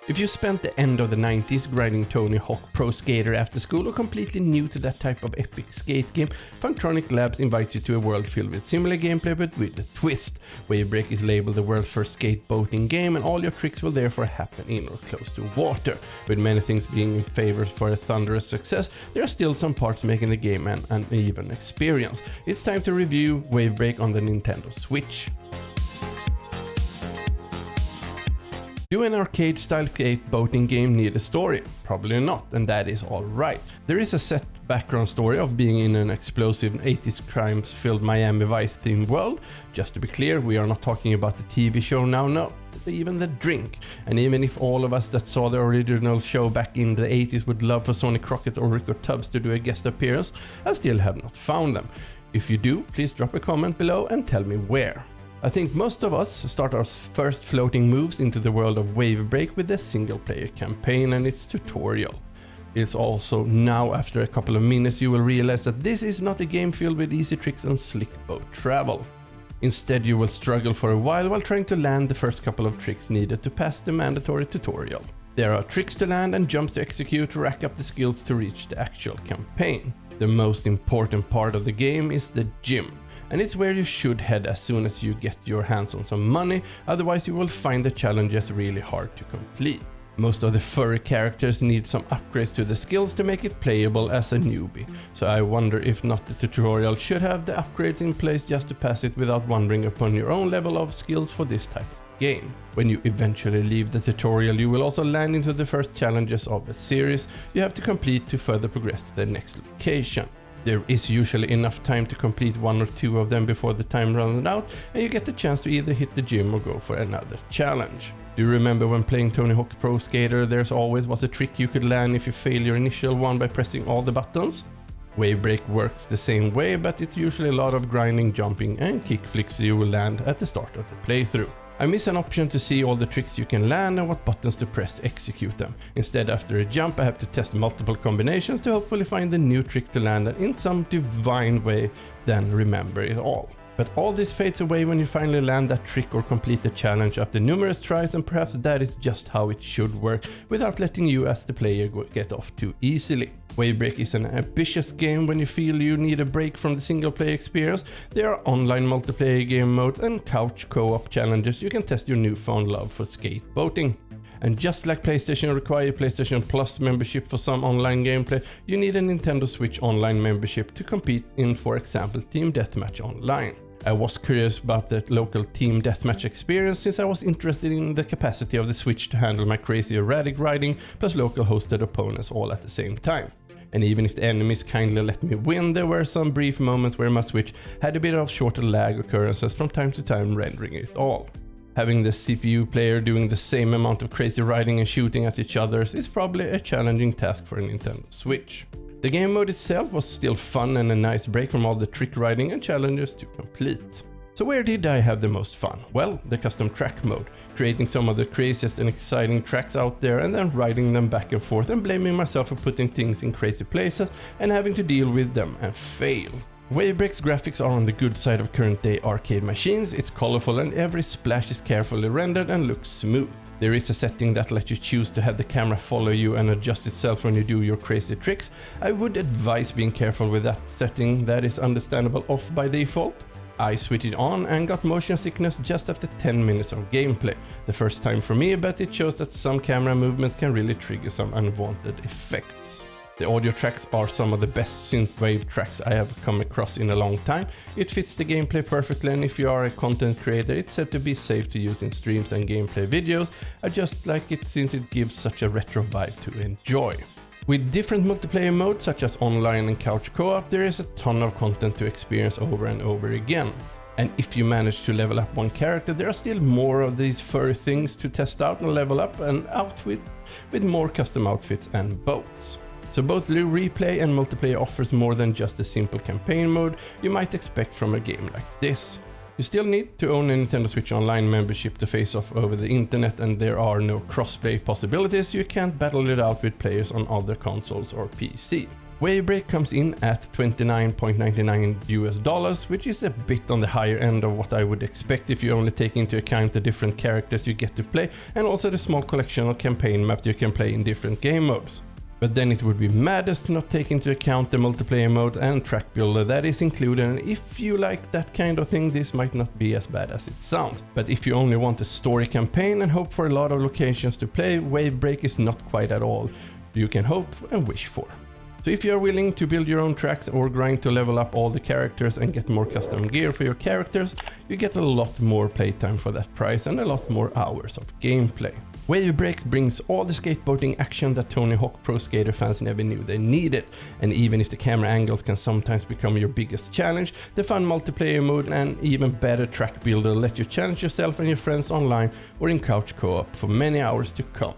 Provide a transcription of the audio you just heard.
If you spent the end of the 90s grinding Tony Hawk Pro Skater after school or completely new to that type of epic skate game, Funktronic Labs invites you to a world filled with similar gameplay but with a twist. Wavebreak is labeled the world's first skateboating game and all your tricks will therefore happen in or close to water. With many things being in favor for a thunderous success, there are still some parts making the game an uneven experience. It's time to review Wavebreak on the Nintendo Switch. Do an arcade-style skateboating game need a story? Probably not, and that is alright. There is a set background story of being in an explosive 80s crimes-filled Miami Vice-themed world. Just to be clear, we are not talking about the TV show now, no, even the drink. And even if all of us that saw the original show back in the 80s would love for Sonny Crockett or Rico Tubbs to do a guest appearance, I still have not found them. If you do, please drop a comment below and tell me where. I think most of us start our first floating moves into the world of Wavebreak with the single-player campaign and its tutorial. It's also now, after a couple of minutes, you will realize that this is not a game filled with easy tricks and slick boat travel. Instead, you will struggle for a while trying to land the first couple of tricks needed to pass the mandatory tutorial. There are tricks to land and jumps to execute to rack up the skills to reach the actual campaign. The most important part of the game is the gym. And it's where you should head as soon as you get your hands on some money, otherwise you will find the challenges really hard to complete. Most of the furry characters need some upgrades to the skills to make it playable as a newbie, so I wonder if not the tutorial should have the upgrades in place just to pass it without wondering upon your own level of skills for this type of game. When you eventually leave the tutorial, you will also land into the first challenges of a series you have to complete to further progress to the next location. There is usually enough time to complete one or two of them before the time runs out and you get the chance to either hit the gym or go for another challenge. Do you remember when playing Tony Hawk Pro Skater, there's always was a trick you could land if you fail your initial one by pressing all the buttons? Wavebreak works the same way, but it's usually a lot of grinding, jumping and kickflips you will land at the start of the playthrough. I miss an option to see all the tricks you can land and what buttons to press to execute them. Instead, after a jump, I have to test multiple combinations to hopefully find the new trick to land and in some divine way then remember it all. But all this fades away when you finally land that trick or complete the challenge after numerous tries, and perhaps that is just how it should work without letting you as the player get off too easily. Wavebreak is an ambitious game when you feel you need a break from the single player experience. There are online multiplayer game modes and couch co-op challenges you can test your newfound love for skateboating. And just like PlayStation requires PlayStation Plus membership for some online gameplay, you need a Nintendo Switch online membership to compete in, for example, Team Deathmatch Online. I was curious about the local team deathmatch experience since I was interested in the capacity of the Switch to handle my crazy erratic riding plus local hosted opponents all at the same time. And even if the enemies kindly let me win, there were some brief moments where my Switch had a bit of shorter lag occurrences from time to time rendering it all. Having the CPU player doing the same amount of crazy riding and shooting at each other is probably a challenging task for a Nintendo Switch. The game mode itself was still fun and a nice break from all the trick riding and challenges to complete. So where did I have the most fun? Well, the custom track mode, creating some of the craziest and exciting tracks out there and then riding them back and forth and blaming myself for putting things in crazy places and having to deal with them and fail. Wavebreak's graphics are on the good side of current day arcade machines, it's colorful and every splash is carefully rendered and looks smooth. There is a setting that lets you choose to have the camera follow you and adjust itself when you do your crazy tricks. I would advise being careful with that setting, that is understandable off by default. I switched it on and got motion sickness just after 10 minutes of gameplay. The first time for me, but it shows that some camera movements can really trigger some unwanted effects. The audio tracks are some of the best synthwave tracks I have come across in a long time. It fits the gameplay perfectly, and if you are a content creator, it's said to be safe to use in streams and gameplay videos. I just like it since it gives such a retro vibe to enjoy. With different multiplayer modes such as online and couch co-op, there is a ton of content to experience over and over again. And if you manage to level up one character, there are still more of these furry things to test out and level up and outfit with more custom outfits and boats. So both replay and multiplayer offers more than just a simple campaign mode you might expect from a game like this. You still need to own a Nintendo Switch Online membership to face off over the internet, and there are no crossplay possibilities, you can't battle it out with players on other consoles or PC. Wave break comes in at $29.99 which is a bit on the higher end of what I would expect if you only take into account the different characters you get to play and also the small collection of campaign maps you can play in different game modes. But then it would be madness to not take into account the multiplayer mode and track builder that is included, and if you like that kind of thing this might not be as bad as it sounds. But if you only want a story campaign and hope for a lot of locations to play, Wave break is not quite at all you can hope and wish for. So if you are willing to build your own tracks or grind to level up all the characters and get more custom gear for your characters, you get a lot more playtime for that price and a lot more hours of gameplay. Wave break brings all the skateboarding action that Tony Hawk Pro Skater fans never knew they needed, and even if the camera angles can sometimes become your biggest challenge, the fun multiplayer mode and even better track builder let you challenge yourself and your friends online or in couch co-op for many hours to come.